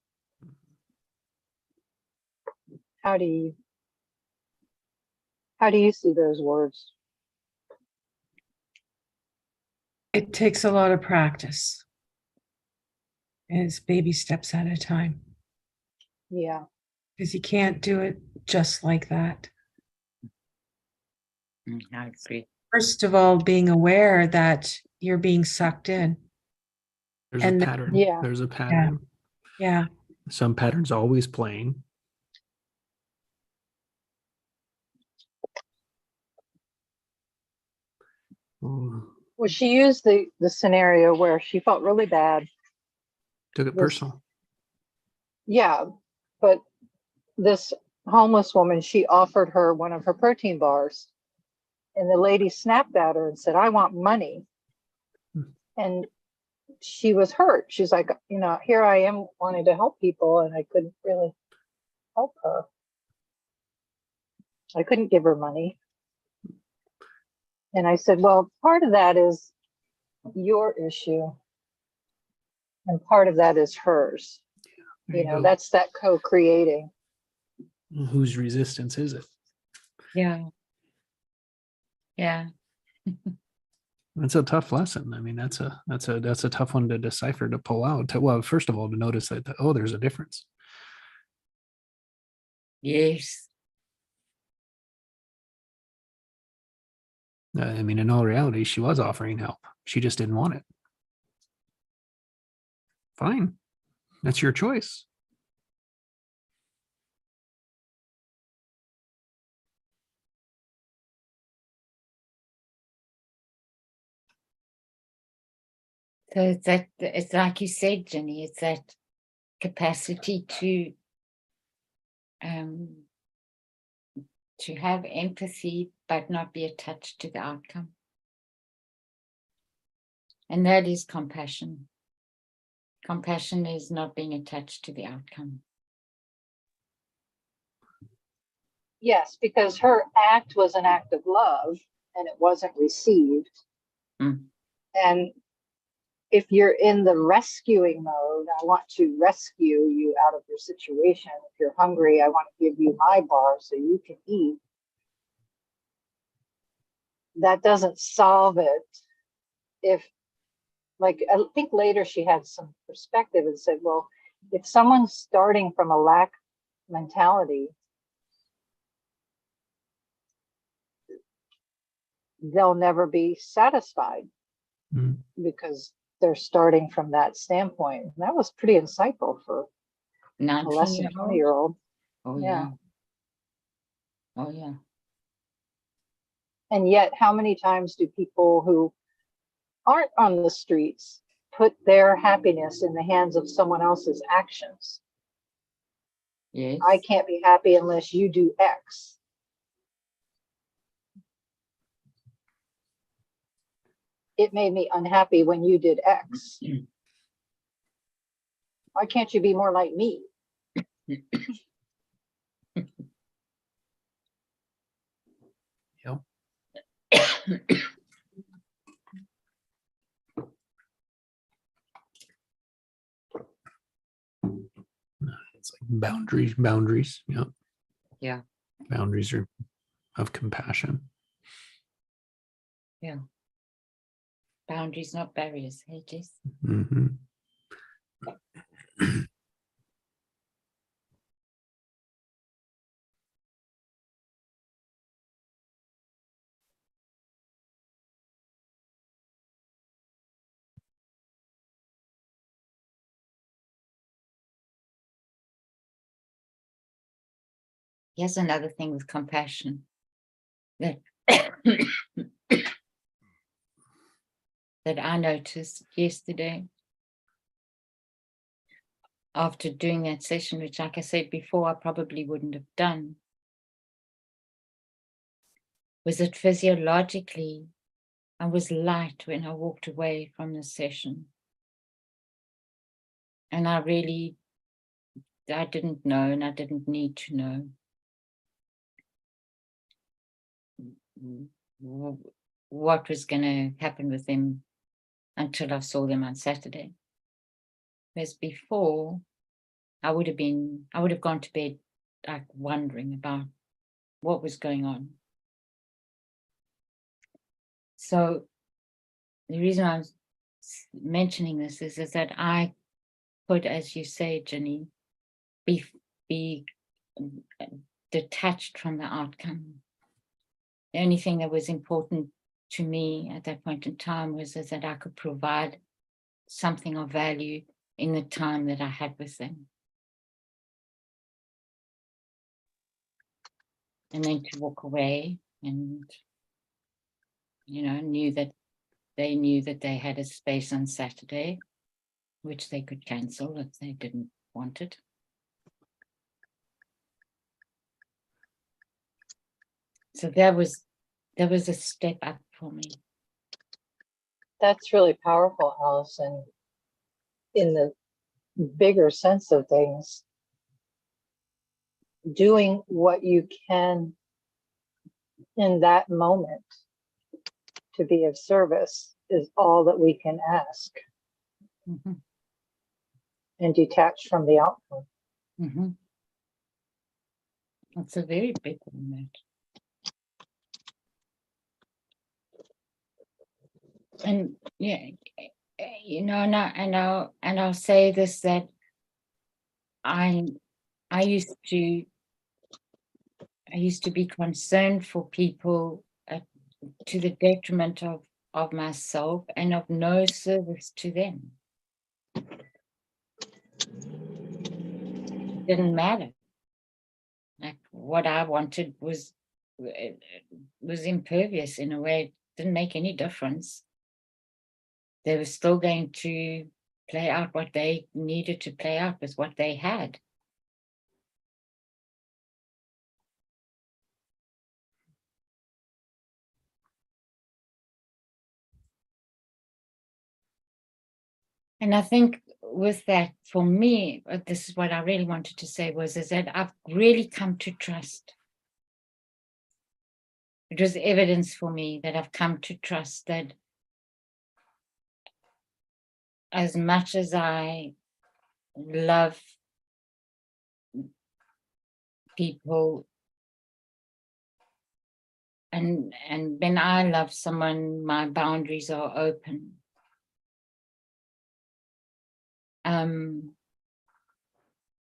How do you see those words? It takes a lot of practice. It's baby steps at a time. Yeah. Because you can't do it just like that. I agree. First of all, being aware that you're being sucked in. There's And a then- pattern. Yeah. There's a pattern. Yeah. Some patterns always playing. Well, she used the scenario where she felt really bad. Took it This- personal. Yeah, but this homeless woman, she offered her one of her protein bars, and the lady snapped at her and said, "I want money." And she was hurt. She's like, you know, here I am wanting to help people, and I couldn't really help her. I couldn't give her money. And I said, well, part of that is your issue, and part of that is hers. There You know, go. that's that co-creating. Whose resistance is it? Yeah. Yeah. That's a tough lesson. I mean, that's a tough one to decipher, to pull out. Well, first of all, to notice that, oh, there's a difference. Yes. I mean, in all reality, she was offering help. She just didn't want it. Fine. That's your choice. So it's like you said, Jenny, it's that capacity to have empathy, but not be attached to the outcome. And that is compassion. Compassion is not being attached to the outcome. Yes, because her act was an act of love and it wasn't received. Mm. And if you're in the rescuing mode, I want to rescue you out of your situation. If you're hungry, I want to give you my bar so you can eat. That doesn't solve it. If, like, I think later she had some perspective and said, well, if someone's starting from a lack mentality, they'll never be satisfied Mm. because they're starting from that standpoint. And that was pretty insightful for a less than 19-year-old. 20-year-old. Oh, Yeah. yeah. Oh, yeah. And yet, how many times do people who aren't on the streets put their happiness in the hands of someone else's actions? Yes. I can't be happy unless you do X. It made me unhappy when you did X. Why can't you be more like me? Yep. It's like boundaries. Yep. Yeah. Boundaries are of compassion. Boundaries, not barriers. Hey, Jess. Mm-hmm. Here's another thing with compassion that that I noticed yesterday after doing that session, which, like I said before, I probably wouldn't have done, was that physiologically I was light when I walked away from the session. And I didn't know, and I didn't need to know what was going to happen with them until I saw them on Saturday. Whereas before, I would have gone to bed like wondering about what was going on. So the reason I'm mentioning this is that I could, as you say, Jenny, be detached from the outcome. The only thing that was important to me at that point in time was that I could provide something of value in the time that I had with them. And then to walk away and, knew that they knew that they had a space on Saturday, which they could cancel if they didn't want it. So that was a step up for me. That's really powerful, Allison. In the bigger sense of things, doing what you can in that moment to be of service is all that we can ask, Mhm, and detach from the outcome. mhm. It's a very big one, that. And yeah, you know, and I'll say this, that I used to be concerned for people to the detriment of myself and of no service to them. It didn't matter. Like, what I wanted was impervious in a way. It didn't make any difference. They were still going to play out what they needed to play out with what they had. And I think with that, for me, this is what I really wanted to say, is that I've really come to trust. It was evidence for me that I've come to trust that as much as I love people, and when I love someone, my boundaries are open.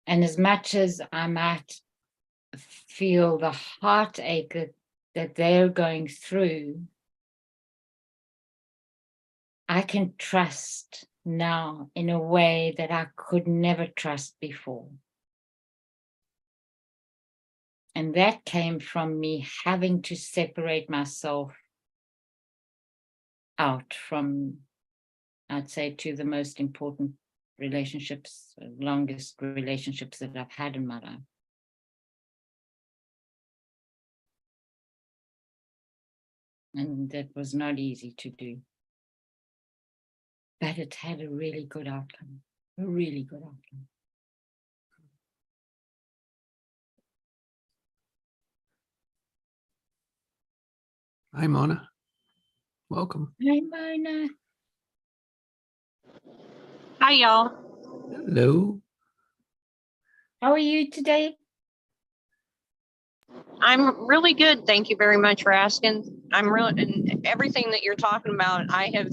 And as much as I might feel the heartache that they're going through, I can trust now in a way that I could never trust before. And that came from me having to separate myself out from, I'd say, two of the most important relationships, longest relationships that I've had in my life. And that was not easy to do. But it had a really good outcome, a really good outcome. Hi, Mona. Welcome. Hi, Mona. Hi, y'all. Hello. How are you today? I'm really good. Thank you very much for asking. I'm really, and everything that you're talking about, I have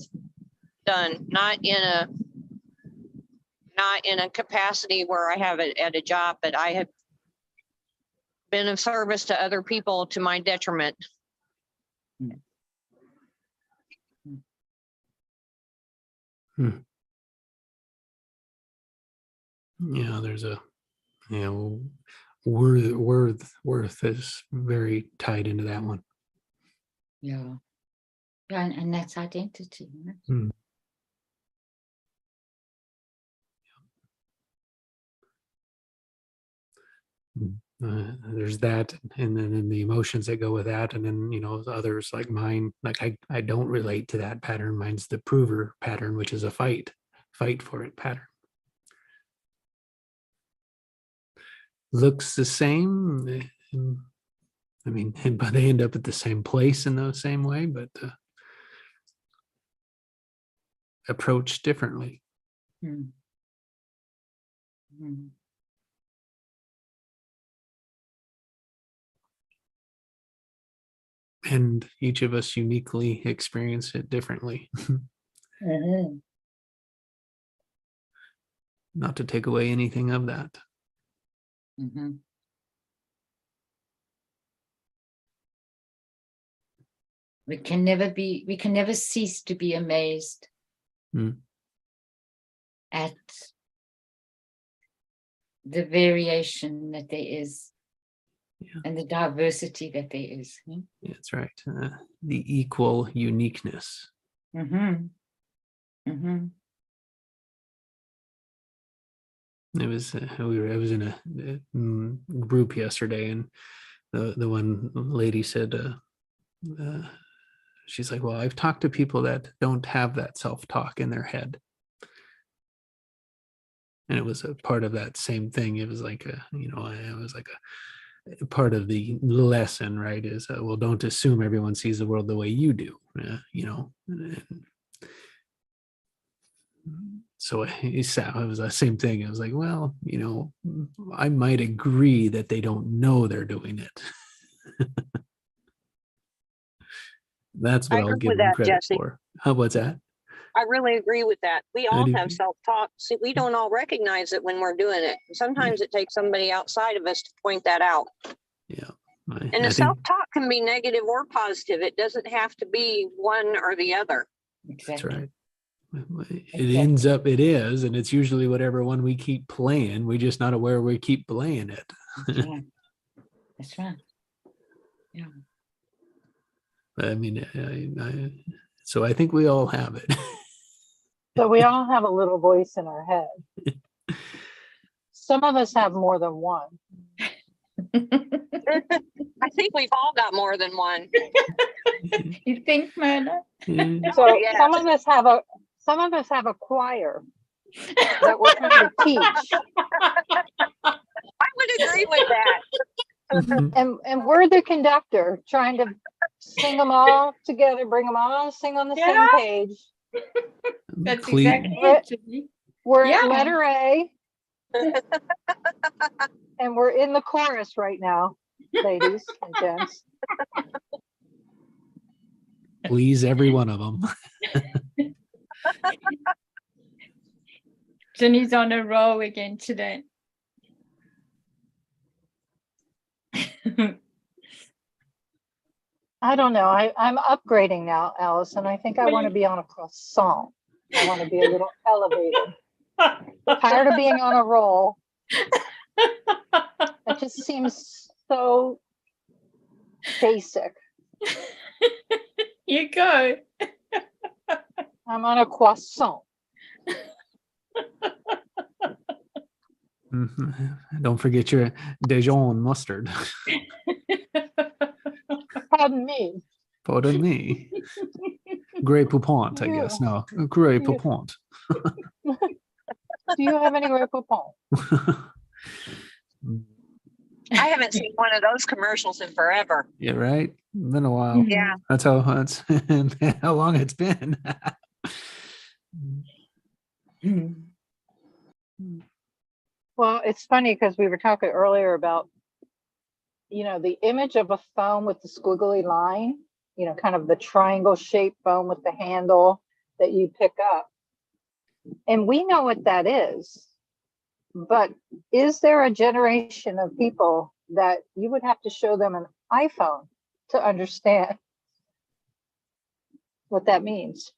done, not in a capacity where I have it at a job, but I have been of service to other people to my detriment. Yeah, there's a, worth is very tied into that one. Yeah. And that's identity. Right? There's that, and then the emotions that go with that, and then others like mine, like I don't relate to that pattern. Mine's the prover pattern, which is a fight for it pattern. Looks the same. I mean, but they end up at the same place in the same way, but approach differently. Mm. Mm. And each of us uniquely experience it differently. Mm-hmm. Not to take away anything of that. Mm-hmm. We can never cease to be amazed at the variation that there is, and the diversity that there is. That's right. The equal uniqueness Mm-hmm. Mm-hmm. It was I was in a group yesterday, and the one lady said, she's like, well, I've talked to people that don't have that self-talk in their head. And it was a part of that same thing. It was like it was like a part of the lesson, right? Is well, don't assume everyone sees the world the way you do. So it was the same thing. It was like, well, I might agree that they don't know they're doing it. That's I what I'll agree give with them that, credit Jesse. for. What's that? I really agree with that. We I all do have too. self-talk. See, we don't all recognize it when we're doing it. Sometimes it takes somebody outside of us to point that out. Yeah. And the I think self-talk can be negative or positive. It doesn't have to be one or the other. that's Exactly. right. It Exactly. ends up, it is, and it's usually whatever one we keep playing. We're just not aware we keep playing it. That's right. That's right. Yeah. I mean, so I think we all have it. So we all have a little voice in our head. Some of us have more than one. I think we've all got more than one. You think, Myrna? So Yes. some of us have a choir that we're trying to teach. I would agree with that. And we're the conductor trying to sing them all together, bring them all to sing on the Yeah. same page. That's Cle- exactly it. Judy. We're Yeah. at letter A. And we're in the chorus right now, ladies and gents. Please, every one of them. Jenny's on a roll again today. I don't know. I'm upgrading now, Allison. I think I want to be on a croissant. I want to be a little elevated. Tired of being on a roll. It just seems so basic. You go. I'm on a croissant. Don't forget your Dijon mustard. Pardon me. Pardon me. Grey Poupon, I guess. No, Grey Yeah. Poupon. Do you have any Grey Poupon? I haven't seen one of those commercials in forever. Yeah, right. Been a while. Yeah. That's how long it's been. Well, it's funny because we were talking earlier about, the image of a phone with the squiggly line, kind of the triangle shaped phone with the handle that you pick up. And we know what that is. But is there a generation of people that you would have to show them an iPhone to understand what that means?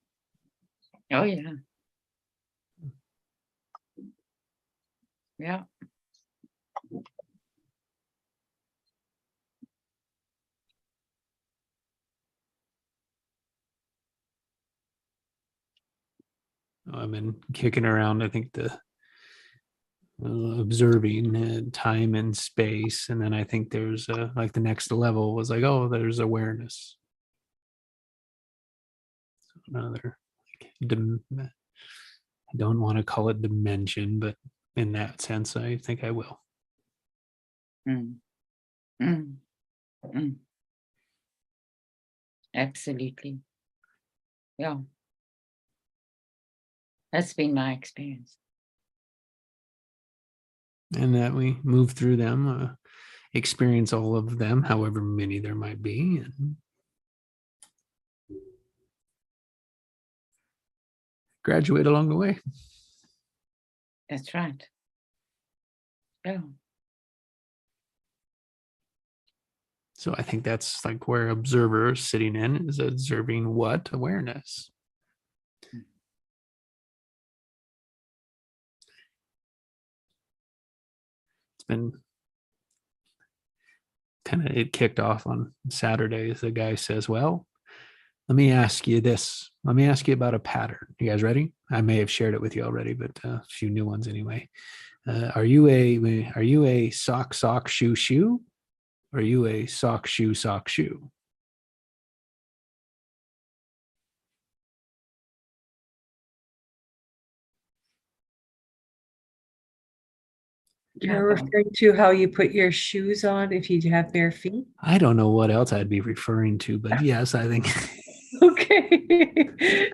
Oh, yeah. Yeah. I've been kicking around. I think the observing time and space, and then I think there's like the next level was like, oh, there's awareness. Another, I don't want to call it dimension, but in that sense, I think I will. Mm. Mm. Mm. Absolutely. Yeah. That's been my experience. And that we move through them, experience all of them, however many there might be, and graduate along the way. That's right. Yeah. So I think that's like where observer sitting in is observing what? Awareness. It's been kind of, it kicked off on Saturdays. The guy says, well, Let me ask you this. Let me ask you about a pattern. You guys ready? I may have shared it with you already, but a few new ones anyway. Are you a sock shoe shoe? Or are you a sock shoe shoe? You're referring to how you put your shoes on if you have bare feet? I don't know what else I'd be referring to, but yes, I think. Okay.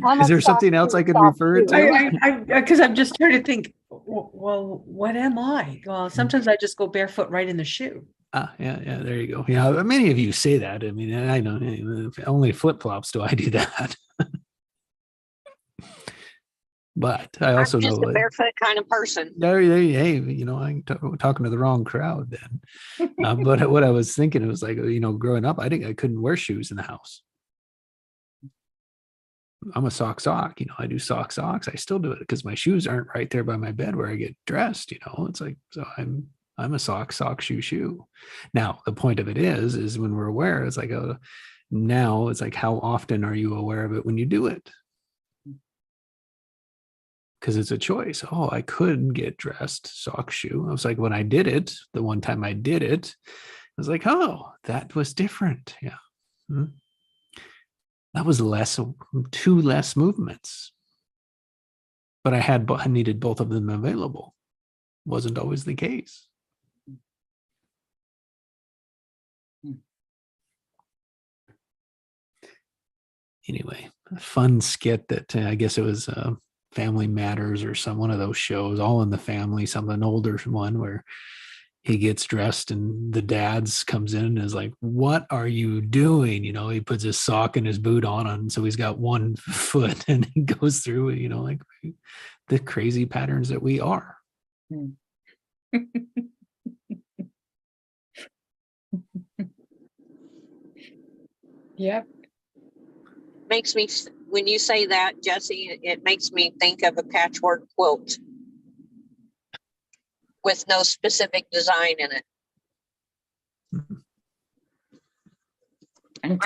I'm Is a there sock something else shoe, I could sock refer it shoe. to? Because I'm just trying to think, well, what am I? Well, sometimes I just go barefoot right in the shoe. Yeah, there you go. Yeah, many of you say that. I mean, I know only flip flops do I do that. But I also I'm just know a barefoot kind of person. hey, I'm talking to the wrong crowd then. But what I was thinking, it was like, growing up, I think I couldn't wear shoes in the house. I'm a sock. I do socks. I still do it because my shoes aren't right there by my bed where I get dressed. It's like, so I'm a sock shoe. Now the point of it is when we're aware, it's like, now it's like, how often are you aware of it when you do it? Because it's a choice. Oh, I could get dressed, sock shoe. I was like, when I did it, the one time I did it, I was like, oh, that was different. Yeah. That was two less movements. But I needed both of them available. Wasn't always the case. Anyway, a fun skit that I guess it was Family Matters or one of those shows, All in the Family, an older one where he gets dressed and the dad's comes in and is like, what are you doing? He puts his sock and his boot on, and so he's got one foot, and he goes through, like the crazy patterns that we are. Yep. Makes me, when you say that, Jesse, it makes me think of a patchwork quilt with no specific design in it. And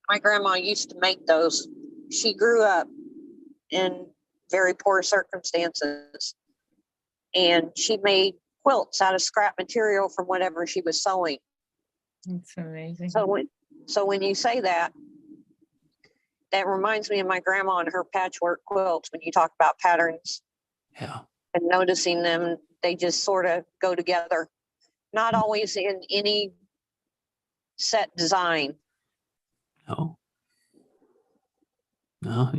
My grandma used to make those. She grew up in very poor circumstances, and she made quilts out of scrap material from whatever she was sewing. That's amazing. So when you say that, that reminds me of my grandma and her patchwork quilts. When you talk about patterns, Yeah, and noticing them, they just sort of go together. Not always in any set design. no, no,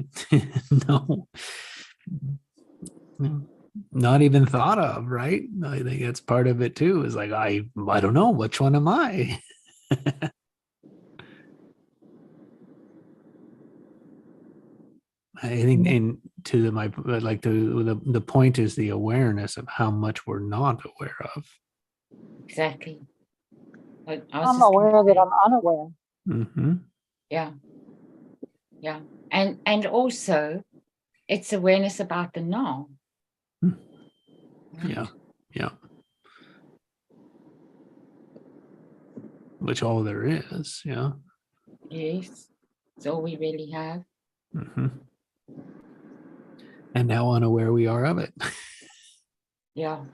not even thought of, right? I think that's part of it too, is like, I don't know, which one am I? I think, and to the point is the awareness of how much we're not aware of. Exactly. I'm aware that I'm unaware. Mm-hmm. Yeah. And also it's awareness about the now. Yeah. Which all there is. Yeah. Yes. It's all we really have. Mm-hmm. And how unaware we are of it. Yeah.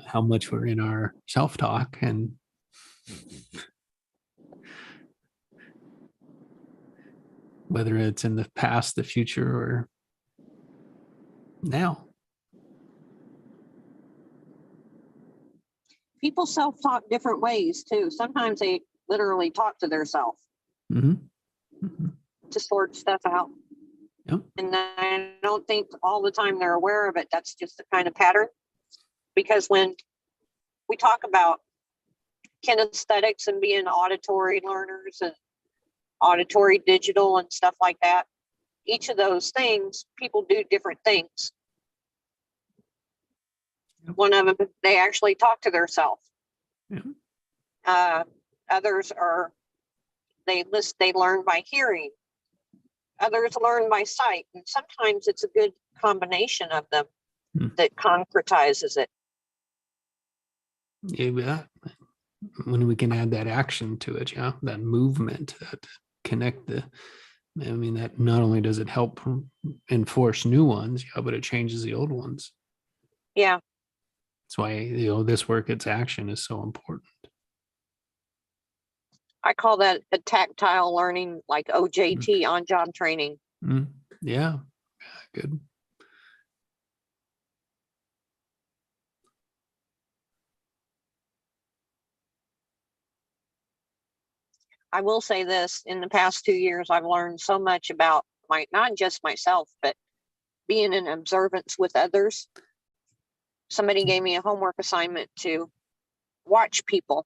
How much we're in our self-talk, and whether it's in the past, the future, or now. People self-talk different ways too. Sometimes they literally talk to themselves to sort stuff out. Yep. And I don't think all the time they're aware of it. That's just the kind of pattern. Because when we talk about kinesthetics and being auditory learners and auditory digital and stuff like that, each of those things, people do different things. One of them, they actually talk to themselves. Others are, they learn by hearing. Others learn by sight. And sometimes it's a good combination of them that concretizes it. Yeah. when we can add that action to it, yeah, that movement, that connect the, I mean, that not only does it help enforce new ones, yeah, but it changes the old ones. Yeah. That's why, you know, this work, its action is so important. I call that a tactile learning, like OJT, on job training. Mm, yeah, good. I will say this, in the past 2 years, I've learned so much about not just myself, but being in observance with others. Somebody gave me a homework assignment to watch people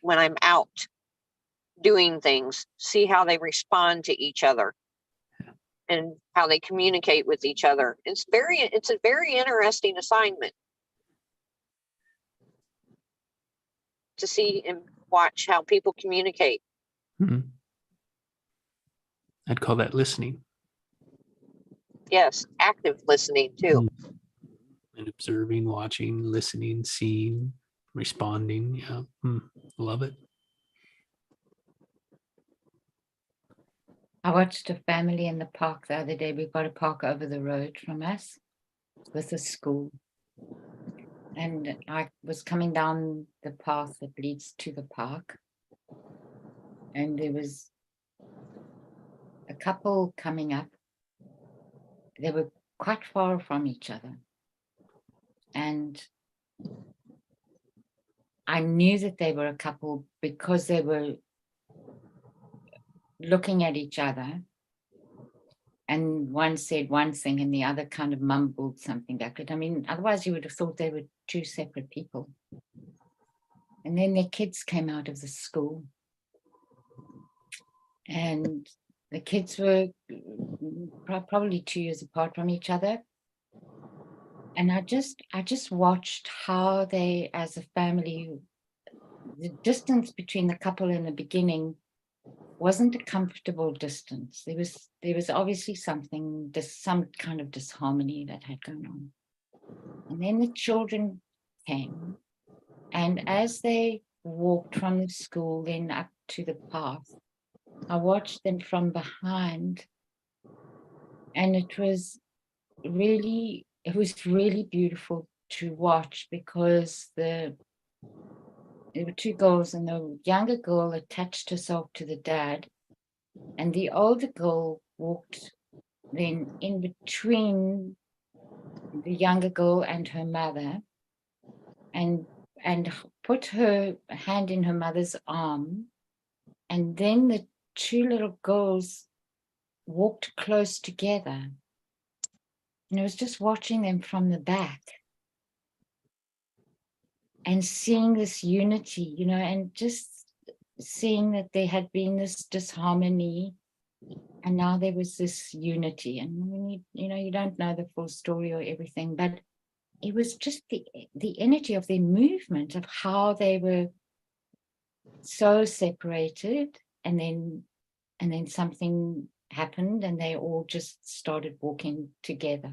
when I'm out doing things, see how they respond to each other and how they communicate with each other. It's a very interesting assignment to see and watch how people communicate. Mhm. I'd call that listening Yes, active listening too. and observing, watching, listening, seeing, responding. Yeah, love it. I watched a family in the park the other day. We've got a park over the road from us with a school. And I was coming down the path that leads to the park. And there was a couple coming up. They were quite far from each other. And I knew that they were a couple because they were looking at each other. And one said one thing and the other kind of mumbled something back. I mean, otherwise you would have thought they were two separate people. And then their kids came out of the school. And the kids were probably 2 years apart from each other. And I just watched how they, as a family, the distance between the couple in the beginning wasn't a comfortable distance. There was obviously some kind of disharmony that had gone on. And then the children came, and as they walked from the school then up to the path, I watched them from behind, and it was really beautiful to watch because there were two girls, and the younger girl attached herself to the dad, and the older girl walked then in between the younger girl and her mother, and put her hand in her mother's arm, and then the two little girls walked close together. And I was just watching them from the back and seeing this unity, you know, and just seeing that there had been this disharmony and now there was this unity. And when you don't know the full story or everything, but it was just the energy of their movement, of how they were so separated, and then something happened and they all just started walking together.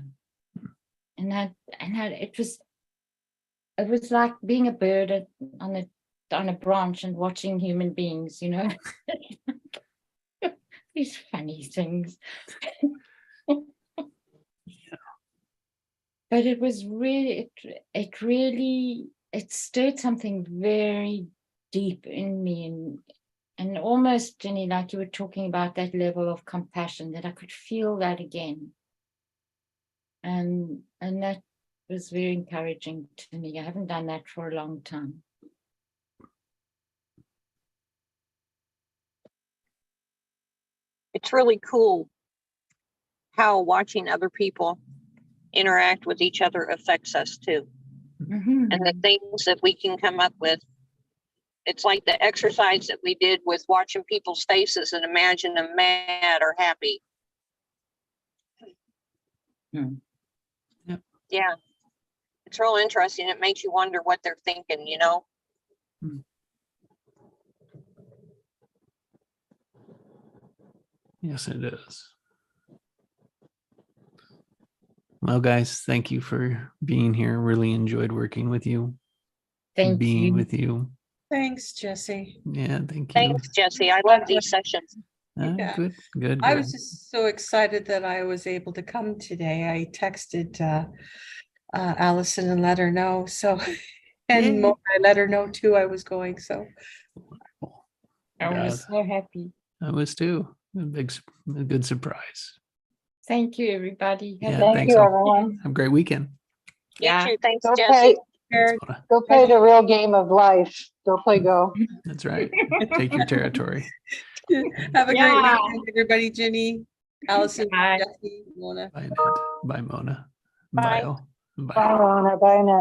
And it was like being a bird on a branch and watching human beings, you know. These funny things. But it was really, it stirred something very deep in me, and almost, Jenny, like you were talking about that level of compassion, that I could feel that again. And that was very encouraging to me. I haven't done that for a long time. It's really cool how watching other people interact with each other affects us too. Mm-hmm. And the things that we can come up with. It's like the exercise that we did with watching people's faces and imagine them mad or happy. Yep. Yeah. It's real interesting. It makes you wonder what they're thinking, you know? Yes, it is. Well, guys, thank you for being here. Really enjoyed working with you. Thank being you. with you. Thanks, Jesse. Yeah, thank you. Thanks, Jesse. I love these sessions. Yeah. Good, good, I good. was just so excited that I was able to come today. I texted Allison and let her know. So, and Yay. I let her know too I was going. So, I God, was so happy. I was too. A good surprise. Thank you, everybody. Have Yeah, a- Thank thanks you, all. everyone. Have a great weekend. You Yeah. too. Thanks, Go Jesse. play, Thanks, Eric, Mona. go play the real game of life. Go play Go. That's right. Take your territory. have a great Yeah. weekend, everybody. Ginny, Allison, Bye. Jesse, Mona. Bye, Ned. Bye, Mona. Bye. Bye, all. Bye. Bye, Rona. Bye, Annette.